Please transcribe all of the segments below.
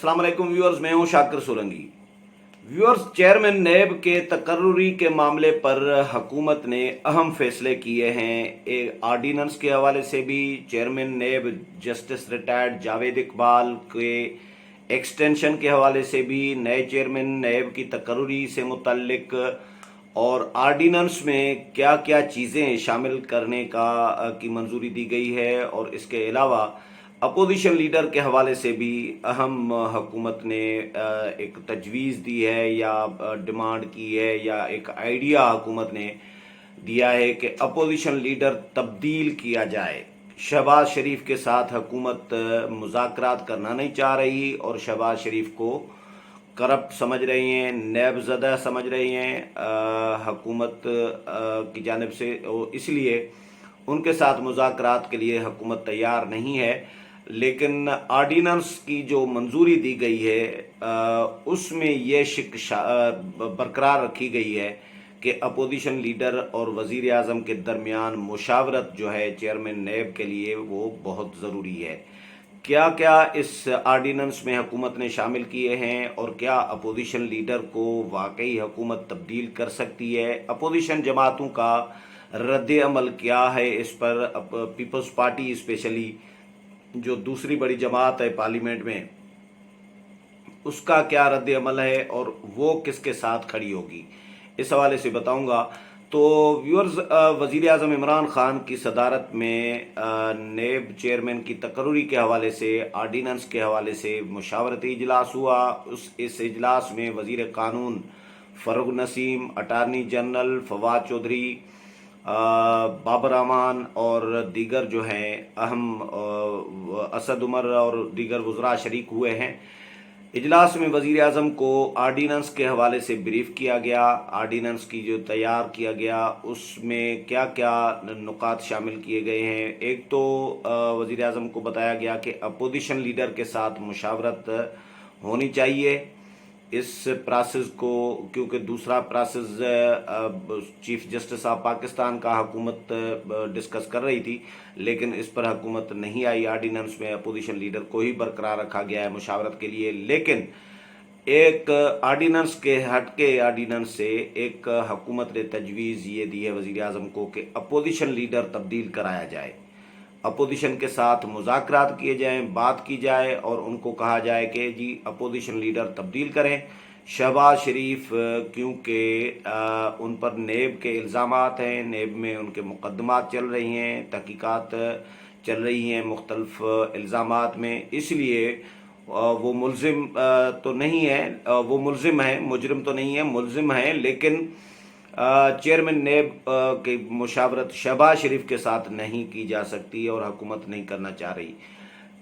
अस्सलाम वालेकुम व्यूअर्स, मैं हूं शाकिर सोलंकी। व्यूअर्स, चेयरमैन नैब के तकर्रुरी के मामले पर हुकूमत ने अहम फैसले किए हैं। एक आर्डीनेंस के हवाले से भी chairman NAB justice retired Javed Iqbal के एक्सटेंशन के हवाले से भी, नए चेयरमैन नैब की तकर्रुरी से मुतल्लिक और आर्डीनेंस में क्या क्या चीज़ें शामिल करने की मंजूरी दी गई है, और इसके अलावा अपोजिशन लीडर के हवाले से भी अहम हुकूमत ने एक तजवीज़ दी है या डिमांड की है या एक आइडिया हुकूमत ने दिया है कि अपोजिशन लीडर तब्दील किया जाए। शहबाज शरीफ के साथ हुकूमत मुज़ाकरात करना नहीं चाह रही और शहबाज शरीफ को करप्ट समझ रही हैं, नैबज़दा समझ रही हैं हुकूमत की जानिब से, और इसलिए उनके साथ मुज़ाकरात के लिए हुकूमत तैयार नहीं है। लेकिन आर्डीनेंस की जो मंजूरी दी गई है उसमें यह शिक बरकरार रखी गई है कि अपोजिशन लीडर और वज़ीर आज़म के दरमियान मुशावरत जो है चेयरमैन नैब के लिए वो बहुत ज़रूरी है। क्या क्या इस आर्डीनेंस में हुकूमत ने शामिल किए हैं और क्या अपोजिशन लीडर को वाकई हुकूमत तब्दील कर सकती है, अपोजिशन जमातों का रद्द अमल क्या है इस पर, पीपल्स पार्टी स्पेशली जो दूसरी बड़ी जमात है पार्लियामेंट में, उसका क्या रद्द अमल है और वो किसके साथ खड़ी होगी, इस हवाले से बताऊंगा। तो व्यूअर्स, वज़ीर आज़म इमरान खान की सदारत में नेब चेयरमैन की तकर्रुरी के हवाले से, आर्डीनेंस के हवाले से मुशावरती इजलास हुआ। इस इजलास में वज़ीर कानून फ़रूक नसीम, अटारनी जनरल फवाद चौधरी, बाबर अमान और दीगर जो हैं अहम असद उमर और दीगर वज़रा शरीक हुए हैं। इजलास में वज़ीर आज़म को आर्डीनेंस के हवाले से ब्रीफ किया गया। आर्डीनेंस की जो तैयार किया गया उसमें क्या क्या नुकात शामिल किए गए हैं। एक तो वज़ीर आज़म को बताया गया कि अपोजिशन लीडर के साथ मुशावरत होनी चाहिए इस प्रोसेस को, क्योंकि दूसरा process chief justice of Pakistan का हुकूमत डिस्कस कर रही थी, लेकिन इस पर हुकूमत नहीं आई। आर्डीनेंस में अपोजिशन लीडर को ही बरकरार रखा गया है मुशावरत के लिए। लेकिन एक आर्डीनेंस के हटके आर्डीनेंस से एक हुकूमत ने तजवीज़ ये दी है वज़ीर आज़म को कि अपोजिशन लीडर तब्दील कराया जाए, अपोजिशन के साथ मुज़ाकरात किए जाएं, बात की जाए और उनको कहा जाए कि जी अपोजिशन लीडर तब्दील करें। शहबाज शरीफ क्योंकि उन पर नेब के इल्ज़ामात हैं, नेब में उनके मुकदमात चल रही हैं, तहकीकात चल रही हैं मुख्तलिफ इल्ज़ामात में, इसलिए वो मुल्ज़िम तो नहीं है, वो मुल्ज़िम है, मुजरिम तो नहीं है, मुल्ज़िम है। लेकिन चेयरमैन नेब की मुशावरत शहबाज शरीफ के साथ नहीं की जा सकती और हुकूमत नहीं करना चाह रही,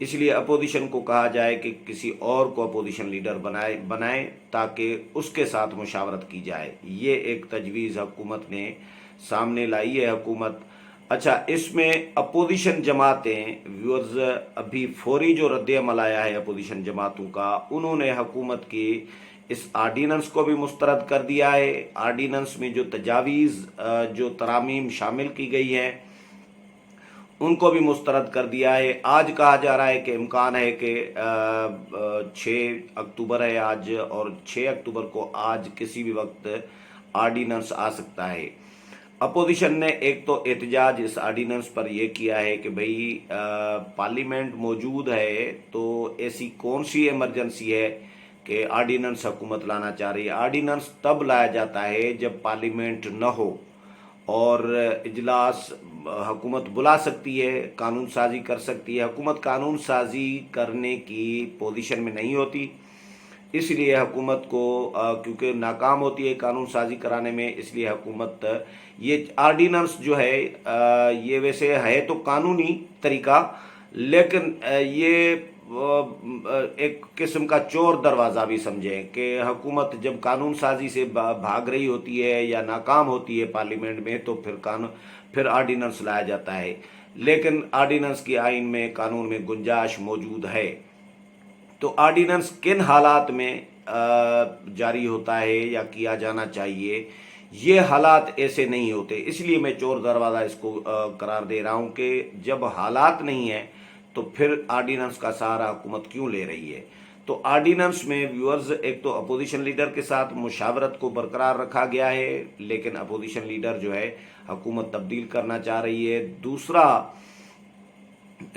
इसलिए अपोजिशन को कहा जाए कि किसी और को अपोजिशन लीडर बनाए ताकि उसके साथ मुशावरत की जाए। ये एक तजवीज़ हुकूमत ने सामने लाई है हुकूमत। अच्छा, इसमें अपोजिशन जमातें व्यूअर्स, अभी फौरी जो रद्द अमल आया है अपोजिशन जमातों का, उन्होंने हुकूमत की इस आर्डीनेंस को भी मुस्तरद कर दिया है। आर्डीनेंस में जो तजावीज़ जो तरामीम शामिल की गई हैं उनको भी मुस्तरद कर दिया है। आज कहा जा रहा है कि इम्कान है कि 6 अक्टूबर है आज, और 6 अक्टूबर को आज किसी भी वक्त आर्डीनेंस आ सकता है। अपोजिशन ने एक तो एहतजाज इस आर्डीनेंस पर यह किया है कि भाई पार्लियामेंट मौजूद है तो ऐसी कौन सी इमरजेंसी है कि आर्डीनेंस हुकूमत लाना चाह रही है। आर्डीनेंस तब लाया जाता है जब पार्लियामेंट न हो और इजलास हुकूमत बुला सकती है, कानून साजी कर सकती है। हुकूमत कानून साजी करने की पोजीशन में नहीं होती, इसलिए हुकूमत को क्योंकि नाकाम होती है कानून साजी कराने में, इसलिए हुकूमत ये आर्डीनेंस जो है ये वैसे है तो कानूनी तरीका, लेकिन ये एक किस्म का चोर दरवाज़ा भी समझें कि हुकूमत जब कानून साजी से भाग रही होती है या नाकाम होती है पार्लियामेंट में तो फिर आर्डीनेंस लाया जाता है। लेकिन आर्डीनेंस की आइन में, कानून में गुंजाइश मौजूद है। तो आर्डीनेंस किन हालात में जारी होता है या किया जाना चाहिए, ये हालात ऐसे नहीं होते, इसलिए मैं चोर दरवाज़ा इसको करार दे रहा हूँ कि जब हालात नहीं है तो फिर आर्डीनेंस का सहारा हुकूमत क्यों ले रही है। तो आर्डिनेंस में व्यूअर्स एक तो अपोजिशन लीडर के साथ मुशावरत को बरकरार रखा गया है, लेकिन अपोजिशन लीडर जो है हुकूमत तब्दील करना चाह रही है। दूसरा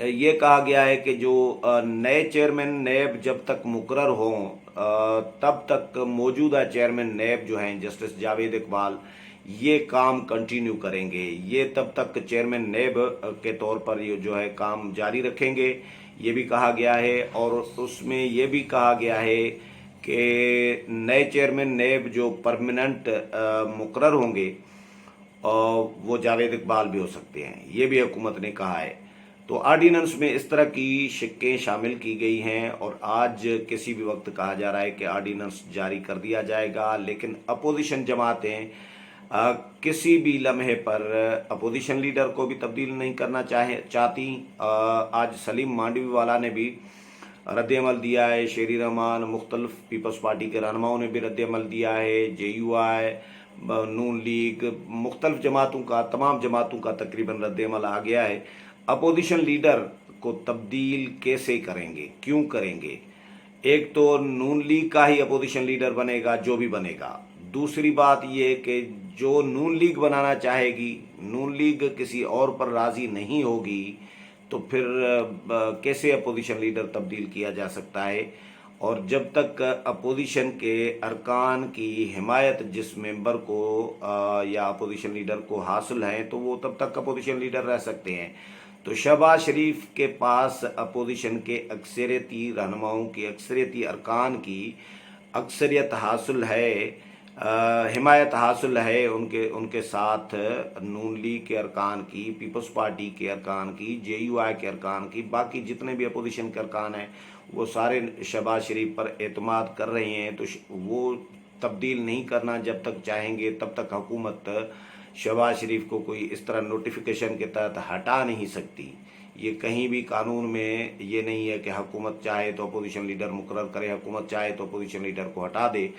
ये कहा गया है कि जो नए चेयरमैन नैब जब तक मुकर्रर हों तब तक मौजूदा चेयरमैन नैब जो हैं जस्टिस जावेद इकबाल ये काम कंटिन्यू करेंगे, ये तब तक चेयरमैन नैब के तौर पर ये जो है काम जारी रखेंगे, ये भी कहा गया है। और उसमें ये भी कहा गया है कि नए चेयरमैन नैब जो परमानेंट मुकर्रर होंगे वो जावेद इकबाल भी हो सकते हैं, ये भी हुकूमत ने कहा है। तो आर्डिनेंस में इस तरह की शिक्कें शामिल की गई हैं और आज किसी भी वक्त कहा जा रहा है कि आर्डिनेंस जारी कर दिया जाएगा, लेकिन अपोजिशन जमातें किसी भी लम्हे पर अपोजिशन लीडर को भी तब्दील नहीं करना चाहती। आज सलीम मांडवीवाला ने भी रद्द-ए-अमल दिया है, शेरी रहमान, मुख्तलिफ पीपल्स पार्टी के रहनुमाओं ने भी रद्द-ए-अमल दिया है, JUI, नून लीग, मुख्तलिफ जमातों का, तमाम जमातों का तकरीबन रद्द-ए-अमल आ गया है। अपोजिशन लीडर को तब्दील कैसे करेंगे, क्यों करेंगे? एक तो नून लीग का ही अपोजिशन लीडर बनेगा जो भी बनेगा। दूसरी बात ये कि जो नून लीग बनाना चाहेगी, नून लीग किसी और पर राजी नहीं होगी, तो फिर कैसे अपोजिशन लीडर तब्दील किया जा सकता है? और जब तक अपोजिशन के अरकान की हिमायत जिस मेंबर को या अपोजिशन लीडर को हासिल है तो वो तब तक अपोजिशन लीडर रह सकते हैं। तो शहबाज शरीफ के पास अपोजिशन के अक्सरियती रहनुमाओं की, अक्सरियती अरकान की अक्सरियत हासिल है, हिमायत हासिल है उनके साथ नून लीग के अरकान की, पीपल्स पार्टी के अरकान की, JUI के अरकान की, बाकी जितने भी अपोजिशन के अरकान हैं वो सारे शहबाज शरीफ पर एतमाद कर रहे हैं। तो वो तब्दील नहीं करना जब तक चाहेंगे तब तक हुकूमत शहबाज शरीफ को कोई इस तरह नोटिफिकेशन के तहत हटा नहीं सकती। ये कहीं भी कानून में ये नहीं है कि हुकूमत चाहे तो अपोजिशन लीडर मुकर्रर करे, हुकूमत चाहे तो अपोजिशन लीडर को हटा दे।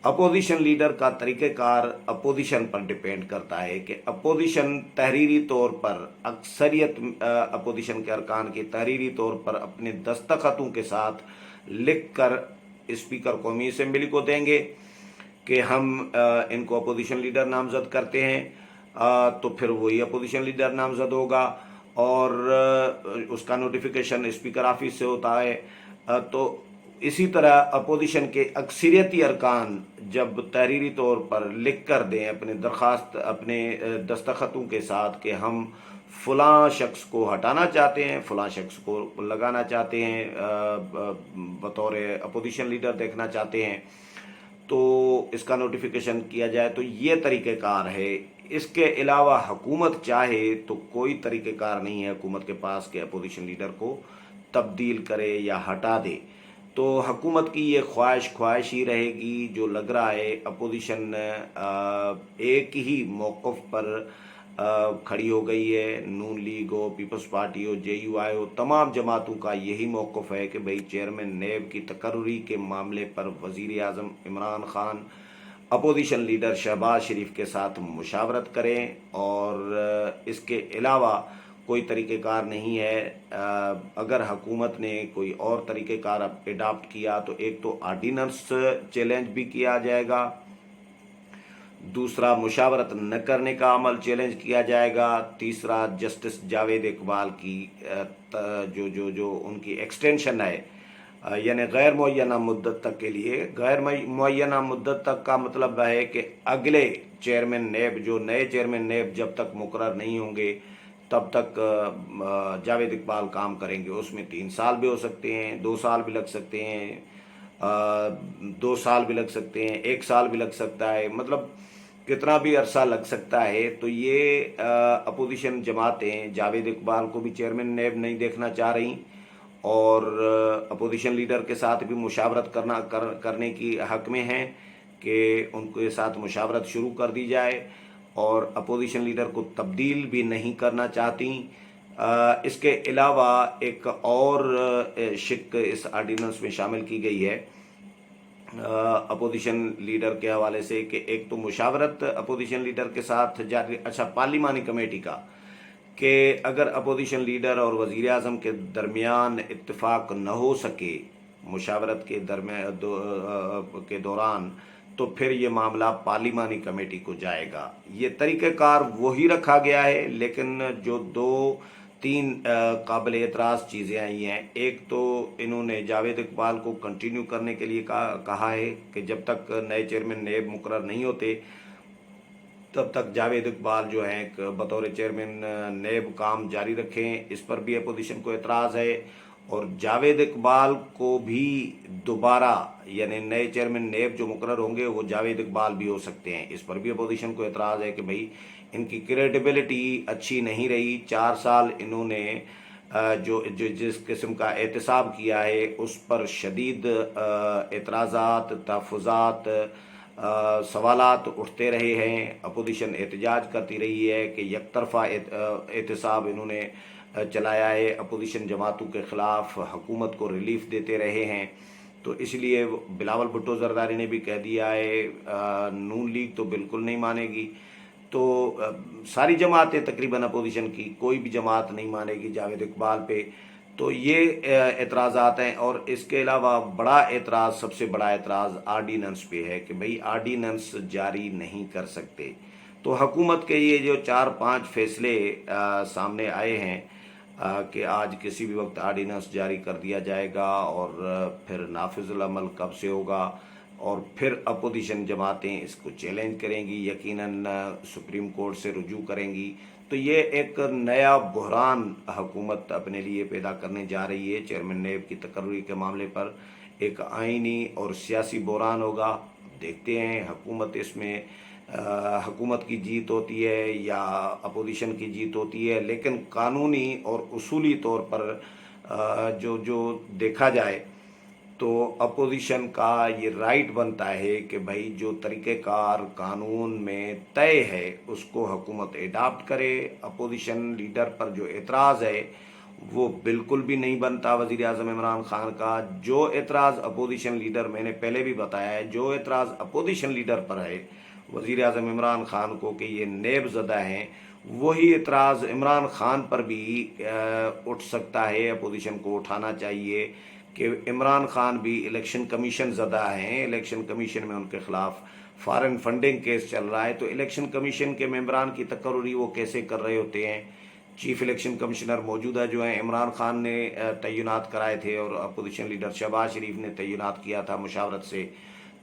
अपोजिशन लीडर का तरीक़ेकार अपोजिशन पर डिपेंड करता है कि अपोजिशन तहरीरी तौर पर, अक्सरियत अपोजिशन के अरकान की तहरीरी तौर पर अपने दस्तखतों के साथ लिख कर स्पीकर कौमी असम्बली को देंगे कि हम इनको अपोजिशन लीडर नामजद करते हैं, तो फिर वही अपोजिशन लीडर नामजद होगा और उसका नोटिफिकेशन स्पीकर ऑफिस से होता है। तो इसी तरह अपोजिशन के अक्सरियती अरकान जब तहरीरी तौर पर लिख कर दें अपने दरख्वास्त, अपने दस्तखतों के साथ कि हम फ़लाँ शख्स को हटाना चाहते हैं, फ़लाँ शख्स को लगाना चाहते हैं, बतौर अपोजिशन लीडर देखना चाहते हैं, तो इसका नोटिफिकेशन किया जाए, तो ये तरीक़ेकार है। इसके अलावा हुकूमत चाहे तो कोई तरीक़ेकार नहीं है हुकूमत के पास कि अपोजिशन लीडर को तब्दील करे या हटा दे। तो हुकूमत की ये ख्वाहिश ही रहेगी। जो लग रहा है अपोजिशन एक ही मौक़िफ़ पर खड़ी हो गई है, नून लीग हो, पीपल्स पार्टी हो, JUI हो, तमाम जमातों का यही मौक़िफ़ है कि भाई चेयरमैन नैब की तकर्रुरी के मामले पर वज़ीर आज़म इमरान ख़ान अपोजिशन लीडर शहबाज शरीफ के साथ मुशावरत करें और इसके अलावा कोई तरीक़ेकार नहीं है। अगर हुकूमत ने कोई और तरीक़ेकार एडाप्ट किया तो एक तो आर्डिनेंस चैलेंज भी किया जाएगा, दूसरा मुशावरत न करने का अमल चैलेंज किया जाएगा, तीसरा जस्टिस जावेद इकबाल की जो उनकी एक्सटेंशन है यानी गैर मुअय्यना मुद्दत तक के लिए। गैर मुअय्यना मुद्दत तक का मतलब है कि अगले चेयरमैन नैब, जो नए चेयरमैन नैब जब तक मुकर्रर नहीं होंगे तब तक जावेद इकबाल काम करेंगे। उसमें 3 साल भी हो सकते हैं, 2 साल भी लग सकते हैं, 2 साल भी लग सकते हैं, 1 साल भी लग सकता है, मतलब कितना भी अरसा लग सकता है। तो ये अपोजिशन जमातें जावेद इकबाल को भी चेयरमैन नैब नहीं देखना चाह रही और अपोजिशन लीडर के साथ भी मुशावरत करने की हक में हैं कि उनके साथ मुशावरत शुरू कर दी जाए और अपोजिशन लीडर को तब्दील भी नहीं करना चाहती। इसके अलावा एक और शिक इस आर्डिनेंस में शामिल की गई है अपोजिशन लीडर के हवाले से कि एक तो मुशावरत अपोजिशन लीडर के साथ जारी, अच्छा पार्लिमानी कमेटी का, कि अगर अपोजिशन लीडर और वज़ीर आज़म के दरमियान इत्तेफाक न हो सके मुशावरत के के दौरान, तो फिर ये मामला पार्लिमानी कमेटी को जाएगा। ये तरीक़ेकार वही रखा गया है, लेकिन जो दो तीन काबिल एतराज़ चीज़ें आई हैं। एक तो इन्होंने जावेद इकबाल को कंटिन्यू करने के लिए कहा है कि जब तक नए चेयरमैन नेब मुकर्रर नहीं होते तब तक जावेद इकबाल जो हैं बतौर चेयरमैन नेब काम जारी रखें। इस पर भी अपोजिशन को एतराज़ है, और जावेद इकबाल को भी दोबारा, यानी नए चेयरमैन नेब जो मुकर्रर होंगे वो जावेद इकबाल भी हो सकते हैं। इस पर भी अपोजिशन को एतराज़ है कि भाई इनकी क्रेडिबिलिटी अच्छी नहीं रही। 4 साल इन्होंने जो जो जिस किस्म का एहतसाब किया है उस पर शदीद एतराज़ात, तहफ़्फ़ुज़ात, सवालात उठते रहे हैं। अपोजिशन एहतजाज करती रही है कि यकतरफा एहतसाब इन्होंने चलाया है, अपोजिशन जमातों के ख़िलाफ़ हुकूमत को रिलीफ देते रहे हैं। तो इसलिए बिलावल भुट्टो ज़रदारी ने भी कह दिया है नून लीग तो बिल्कुल नहीं मानेगी। तो सारी जमातें तकरीबन अपोजिशन की कोई भी जमात नहीं मानेगी जावेद इकबाल पे। तो ये एतराज़ात हैं। और इसके अलावा बड़ा एतराज़, सबसे बड़ा एतराज़ आर्डीनेंस पे है कि भाई आर्डीनेंस जारी नहीं कर सकते। तो हुकूमत के ये जो 4-5 फैसले सामने आए हैं कि आज किसी भी वक्त आर्डीनेंस जारी कर दिया जाएगा, और फिर नाफिजुल अमल कब से होगा, और फिर अपोजिशन जमातें इसको चैलेंज करेंगी, यकीनन सुप्रीम कोर्ट से रुजू करेंगी। तो ये एक नया बहरान हुकूमत अपने लिए पैदा करने जा रही है। चेयरमैन नेब की तकर्री के मामले पर एक आइनी और सियासी बहरान होगा। देखते हैं हुकूमत इसमें हुकूमत की जीत होती है या अपोजिशन की जीत होती है, लेकिन कानूनी और उसूली तौर पर जो जो देखा जाए तो अपोजिशन का ये राइट बनता है कि भाई जो तरीक़ेकार कानून में तय है उसको हुकूमत एडाप्ट करे। अपोजिशन लीडर पर जो एतराज़ है वो बिल्कुल भी नहीं बनता वज़ीर आज़म इमरान खान का। जो एतराज़ अपोजिशन लीडर, मैंने पहले भी बताया है, जो एतराज़ अपोजिशन लीडर पर है वज़ीर आज़म इमरान खान को कि ये नेब ज़दा हैं, वही एतराज़ इमरान खान पर भी उठ सकता है। अपोजिशन को उठाना चाहिए कि इमरान खान भी इलेक्शन कमीशन ज़दा हैं। इलेक्शन कमीशन में उनके ख़िलाफ़ फॉरेन फंडिंग केस चल रहा है। तो इलेक्शन कमीशन के मेंबरान की तकर्री वो कैसे कर रहे होते हैं। चीफ इलेक्शन कमिश्नर मौजूदा जो हैं इमरान खान ने तैनात कराए थे, और अपोजिशन लीडर शहबाज शरीफ ने तैनात किया था मुशावरत से।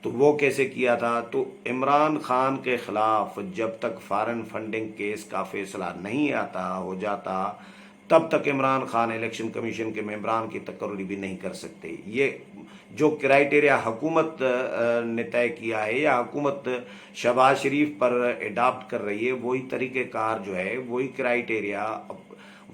तो वो कैसे किया था। तो इमरान खान के ख़िलाफ़ जब तक फॉरेन फंडिंग केस का फैसला नहीं हो जाता तब तक इमरान खान इलेक्शन कमीशन के मेंबरान की तकर्री भी नहीं कर सकते। ये जो क्राइटेरिया हुकूमत ने तय किया है या हुकूमत शहबाज शरीफ पर एडाप्ट कर रही है, वही तरीक़ेकार जो है, वही क्राइटेरिया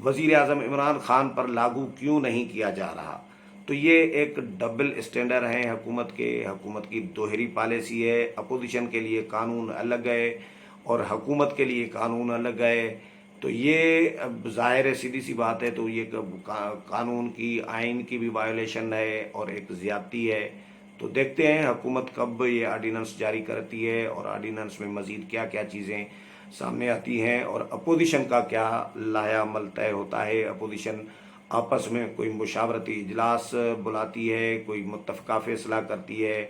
वज़ीर आज़म इमरान खान पर लागू क्यों नहीं किया जा रहा। तो ये एक डबल स्टैंडर्ड है हुकूमत के। हुकूमत की दोहरी पॉलिसी है। अपोजिशन के लिए कानून अलग है और हुकूमत के लिए कानून अलग है। तो ये अब ज़ाहिर है, सीधी सी बात है, तो ये कानून की, आइन की भी वायोलेशन है और एक ज़्यादती है। तो देखते हैं हुकूमत कब ये आर्डीनेंस जारी करती है और आर्डीनेंस में मज़ीद क्या क्या चीज़ें सामने आती हैं और अपोजिशन का क्या लायामल तय होता है। अपोजिशन आपस में कोई मुशावरती इजलास बुलाती है, कोई मुत्तफ़क़ा फ़ैसला करती है,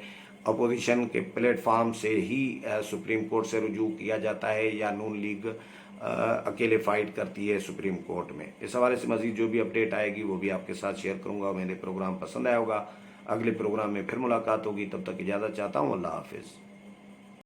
अपोजिशन के प्लेटफार्म से ही सुप्रीम कोर्ट से रुजू किया जाता है, या नून लीग अकेले फ़ाइट करती है सुप्रीम कोर्ट में। इस हवाले से मज़ीद जो भी अपडेट आएगी वो भी आपके साथ शेयर करूँगा। मेरे प्रोग्राम पसंद आया होगा, अगले प्रोग्राम में फिर मुलाकात होगी। तब तक इजाज़त चाहता हूँ। अल्लाह हाफ़िज़।